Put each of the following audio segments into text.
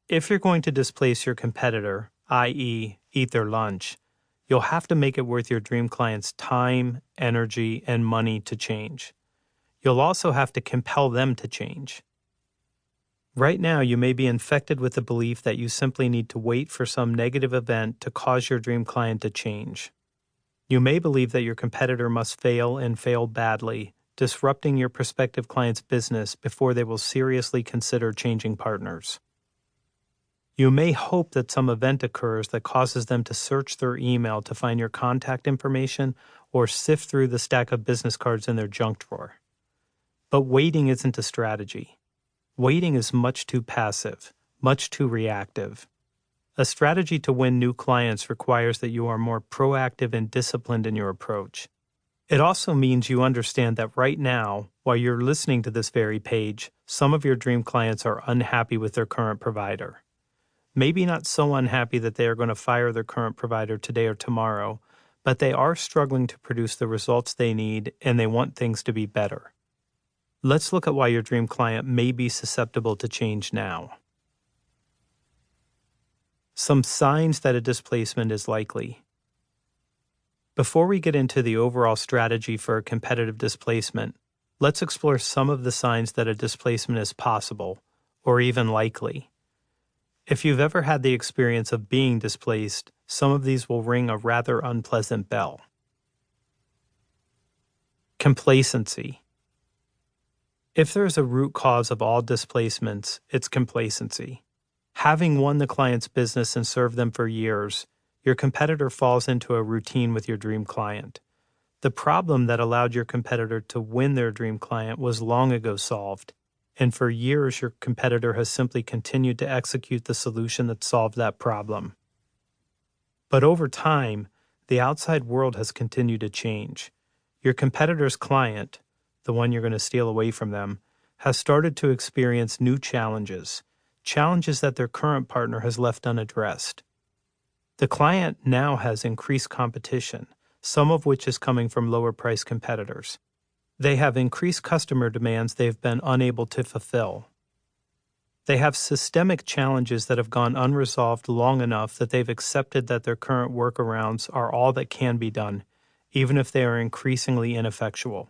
If you're going to displace your competitor, i.e., eat their lunch, you'll have to make it worth your dream client's time, energy, and money to change. You'll also have to compel them to change. Right now, you may be infected with the belief that you simply need to wait for some negative event to cause your dream client to change. You may believe that your competitor must fail and fail badly, disrupting your prospective client's business before they will seriously consider changing partners. You may hope that some event occurs that causes them to search their email to find your contact information or sift through the stack of business cards in their junk drawer. But waiting isn't a strategy. Waiting is much too passive, much too reactive. A strategy to win new clients requires that you are more proactive and disciplined in your approach. It also means you understand that right now, while you're listening to this very page, some of your dream clients are unhappy with their current provider. Maybe not so unhappy that they are going to fire their current provider today or tomorrow, but they are struggling to produce the results they need and they want things to be better. Let's look at why your dream client may be susceptible to change now. Some signs that a displacement is likely. Before we get into the overall strategy for a competitive displacement, let's explore some of the signs that a displacement is possible, or even likely. If you've ever had the experience of being displaced, some of these will ring a rather unpleasant bell. Complacency. If there's a root cause of all displacements, it's complacency. Having won the client's business and served them for years, your competitor falls into a routine with your dream client. The problem that allowed your competitor to win their dream client was long ago solved, and for years your competitor has simply continued to execute the solution that solved that problem. But over time, the outside world has continued to change. Your competitor's client, the one you're going to steal away from them, has started to experience new challenges that their current partner has left unaddressed. The client now has increased competition, some of which is coming from lower-priced competitors. They have increased customer demands they've been unable to fulfill. They have systemic challenges that have gone unresolved long enough that they've accepted that their current workarounds are all that can be done, even if they are increasingly ineffectual.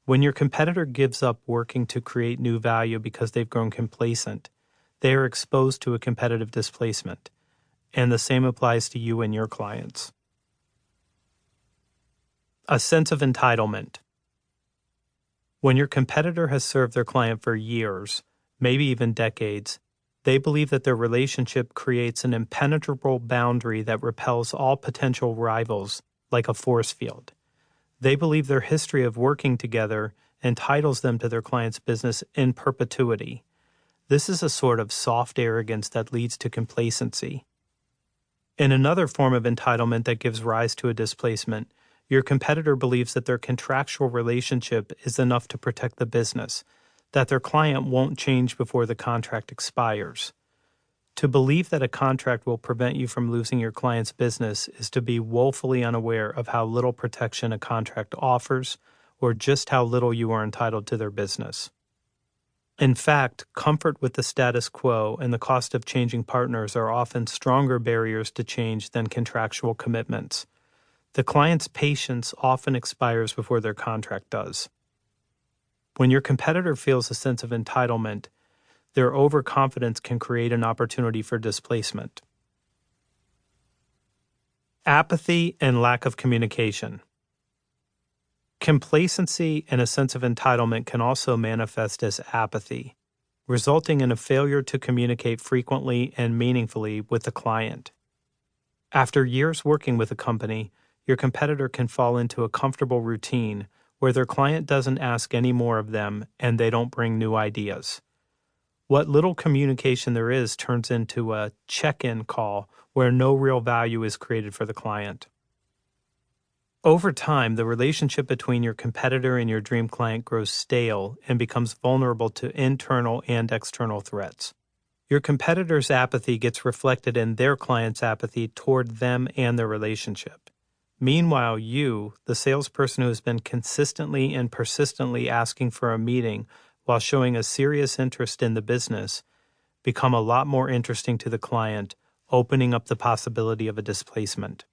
When your competitor gives up working to create new value because they've grown complacent, they are exposed to a competitive displacement, and the same applies to you and your clients. A sense of entitlement. When your competitor has served their client for years, maybe even decades, they believe that their relationship creates an impenetrable boundary that repels all potential rivals like a force field. They believe their history of working together entitles them to their client's business in perpetuity. This is a sort of soft arrogance that leads to complacency. In another form of entitlement that gives rise to a displacement, your competitor believes that their contractual relationship is enough to protect the business, that their client won't change before the contract expires. To believe that a contract will prevent you from losing your client's business is to be woefully unaware of how little protection a contract offers or just how little you are entitled to their business. In fact, comfort with the status quo and the cost of changing partners are often stronger barriers to change than contractual commitments. The client's patience often expires before their contract does. When your competitor feels a sense of entitlement, their overconfidence can create an opportunity for displacement. Apathy and lack of communication. Complacency and a sense of entitlement can also manifest as apathy, resulting in a failure to communicate frequently and meaningfully with the client. After years working with a company, your competitor can fall into a comfortable routine where their client doesn't ask any more of them and they don't bring new ideas. What little communication there is turns into a check-in call where no real value is created for the client. Over time, the relationship between your competitor and your dream client grows stale and becomes vulnerable to internal and external threats. Your competitor's apathy gets reflected in their client's apathy toward them and their relationship. Meanwhile, you, the salesperson who has been consistently and persistently asking for a meeting while showing a serious interest in the business, become a lot more interesting to the client, opening up the possibility of a displacement.